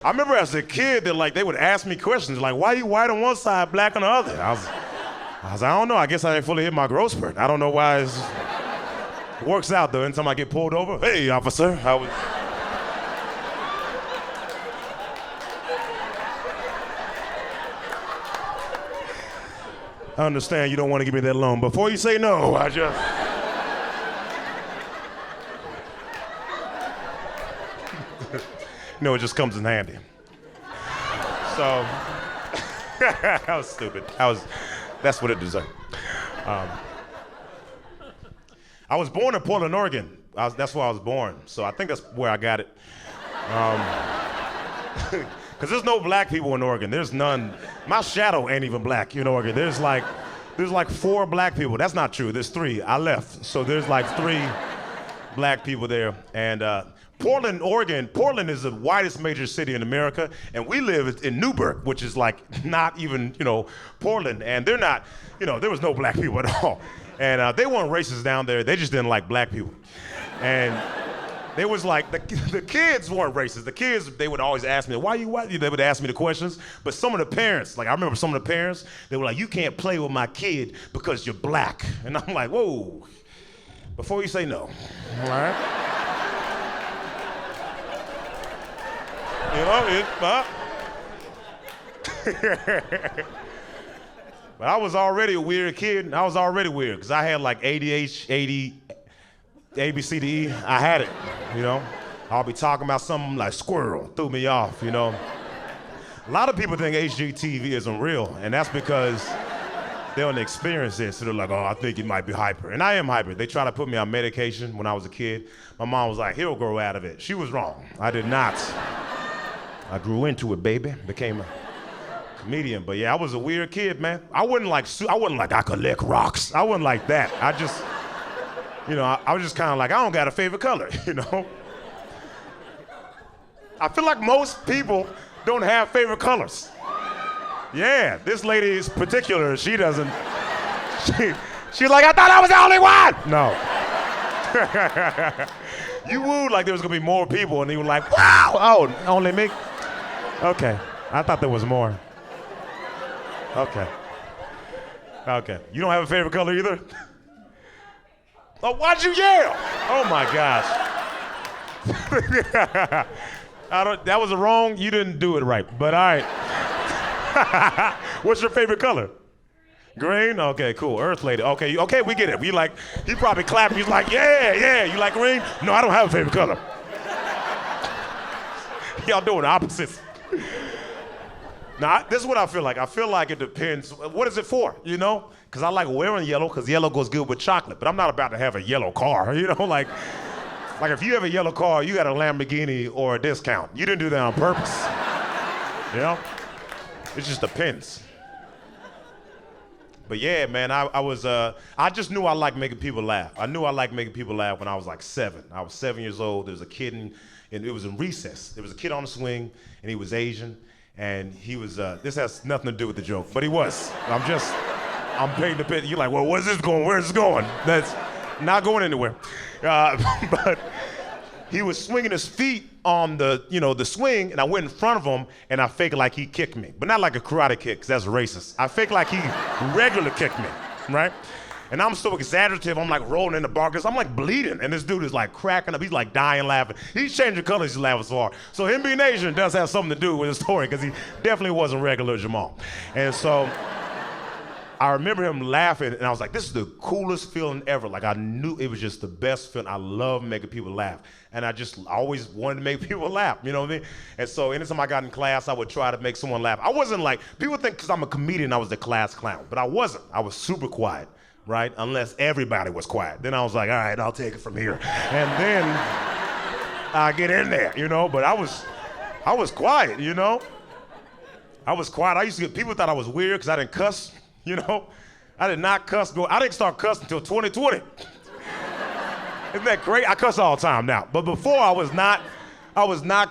I remember as a kid that they would ask me questions like, why are you white on one side, black on the other? I was like, I don't know. I guess I didn't fully hit my growth spurt. I don't know why it works out though. Anytime I get pulled over, hey officer, I was. I understand you don't want to give me that loan. Before you say no, I just. No, it just comes in handy. So, that was stupid. That's what it deserved. I was born in Portland, Oregon. That's where I was born. So I think that's where I got it. Because there's no black people in Oregon. There's none. My shadow ain't even black in Oregon. There's like 4 black people. That's not true. There's 3. I left. So there's like 3 black people there. And Portland, Oregon, Portland is the whitest major city in America, and we live in Newburgh, which is like not even, Portland, and they're not, there was no black people at all. And they weren't racist down there, they just didn't like black people. And they was like, the kids weren't racist. The kids, they would always ask me, why you white? They would ask me the questions, but some of the parents, I remember some of the parents, they were like, you can't play with my kid because you're black. And I'm like, whoa, before you say no, all right? But I was already a weird kid. I was already weird because I had like ADHD, A, B, C, D, E. I had it, I'll be talking about something like squirrel, threw me off, A lot of people think HGTV isn't real, and that's because they don't experience it. So they're like, oh, I think you might be hyper. And I am hyper. They tried to put me on medication when I was a kid. My mom was like, he'll grow out of it. She was wrong. I did not. I grew into it, baby. Became a comedian. But yeah, I was a weird kid, man. I wasn't like I collect rocks. I wasn't like that. I just, I was just kind of like, I don't got a favorite color, I feel like most people don't have favorite colors. Yeah, this lady is particular. She doesn't. She's like, I thought I was the only one. No. You wooed like there was gonna be more people, and you were like, wow, oh, only me. Okay, I thought there was more. Okay. You don't have a favorite color either? Oh, why'd you yell? Oh my gosh. That was wrong. You didn't do it right, but all right. What's your favorite color? Green? Okay, cool. Earth lady. Okay, we get it. He probably clapped. He's like, yeah. You like green? No, I don't have a favorite color. Y'all doing the opposites. Now, this is what I feel like. I feel like it depends. What is it for, Because I like wearing yellow, because yellow goes good with chocolate. But I'm not about to have a yellow car, Like if you have a yellow car, you got a Lamborghini or a discount. You didn't do that on purpose. It just depends. But yeah, man, I just knew I liked making people laugh. I knew I liked making people laugh when I was like 7. I was 7 years old. There was a kid and it was in recess. There was a kid on the swing, and he was Asian, and he was, this has nothing to do with the joke, but he was. I'm painting the picture. You're like, well, where's this going? Where's this going? That's not going anywhere. But he was swinging his feet on the swing, and I went in front of him, and I faked like he kicked me. But not like a karate kick, because that's racist. I faked like he regularly kicked me, right? And I'm so exaggerative, I'm like rolling in the bar, because I'm like bleeding, and this dude is like cracking up. He's like dying laughing. He's changing colors, he's laughing so hard. So him being Asian does have something to do with his story, because he definitely wasn't regular Jamal. And so I remember him laughing, and I was like, this is the coolest feeling ever. Like, I knew it was just the best feeling. I love making people laugh. And I always wanted to make people laugh, you know what I mean? And so anytime I got in class, I would try to make someone laugh. I wasn't like, people think because I'm a comedian, I was the class clown, but I wasn't. I was super quiet, right? Unless everybody was quiet. Then I was like, all right, I'll take it from here. And then I get in there, but I was quiet, I was quiet. People thought I was weird because I didn't cuss. I did not cuss. I didn't start cussing until 2020. Isn't that great? I cuss all the time now. But before I was not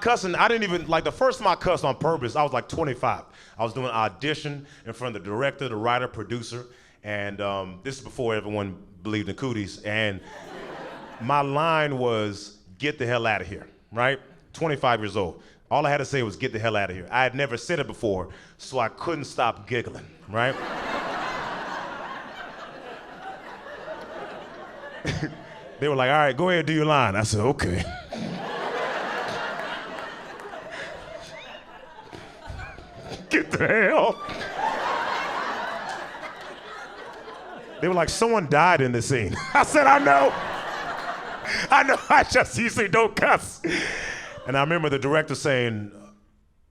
cussing. I didn't even, the first time I cussed on purpose, I was like 25. I was doing an audition in front of the director, the writer, producer, and this is before everyone believed in cooties. And my line was, get the hell out of here, right? 25 years old. All I had to say was, get the hell out of here. I had never said it before, so I couldn't stop giggling, right? They were like, all right, go ahead, do your line. I said, okay. Get the hell. They were like, someone died in the scene. I said, I know, I just usually don't cuss. And I remember the director saying,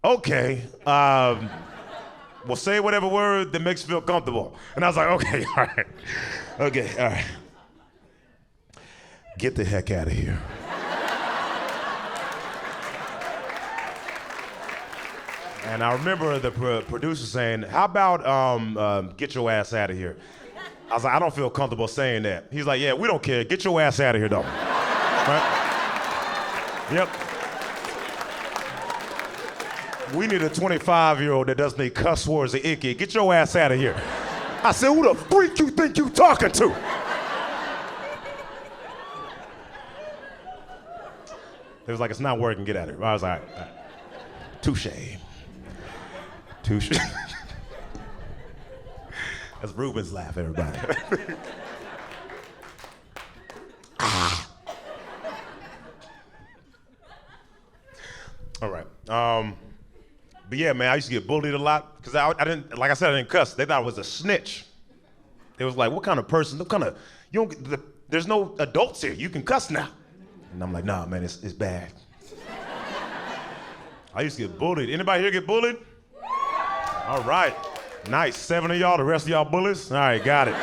okay, well, say whatever word that makes you feel comfortable. And I was like, okay, all right, okay, all right. Get the heck out of here. And I remember the producer saying, how about get your ass out of here? I was like, I don't feel comfortable saying that. He's like, yeah, we don't care. Get your ass out of here, though. Right? Yep. We need a 25-year-old that doesn't need cuss words or icky. Get your ass out of here. I said, who the freak you think you talking to? It was like, it's not working, get out of here. I was like, all right. Touche. Touche. That's Ruben's laugh, everybody. All right. But yeah, man, I used to get bullied a lot because I didn't, like I said, I didn't cuss. They thought I was a snitch. They was like, what kind of person, what kind of, there's no adults here. You can cuss now. And I'm like, nah, man, it's bad. I used to get bullied. Anybody here get bullied? All right. Nice. 7 of y'all, the rest of y'all bullies? All right, got it.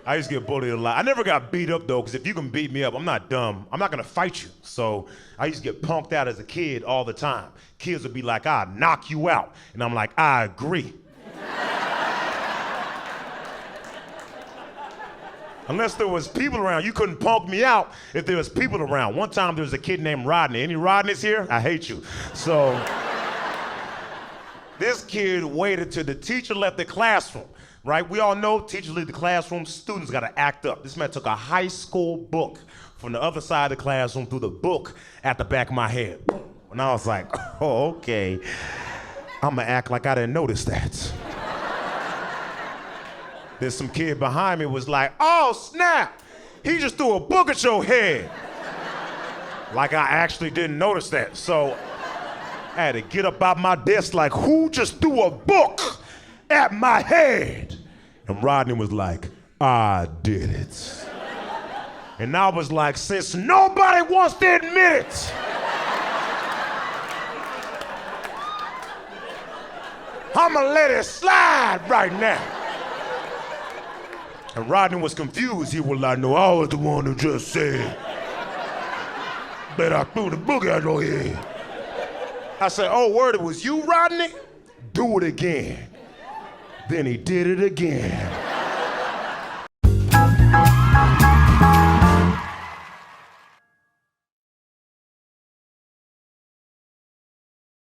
I used to get bullied a lot. I never got beat up, though, because if you can beat me up, I'm not dumb. I'm not going to fight you. So I used to get punked out as a kid all the time. Kids would be like, I'll knock you out. And I'm like, I agree. Unless there was people around, you couldn't punk me out if there was people around. One time there was a kid named Rodney. Any Rodneys here? I hate you. So this kid waited till the teacher left the classroom, right? We all know teachers leave the classroom, students gotta act up. This man took a high school book from the other side of the classroom, threw the book at the back of my head. And I was like, oh, okay. I'm gonna act like I didn't notice that. There's some kid behind me was like, oh, snap, he just threw a book at your head. Like I actually didn't notice that. So I had to get up out my desk like, who just threw a book at my head? And Rodney was like, I did it. And I was like, since nobody wants to admit it, I'ma let it slide right now. And Rodney was confused. He was like, no, I was the one who just said that I threw the book at your head. I said, oh, word, it was you, Rodney? Do it again. Then he did it again.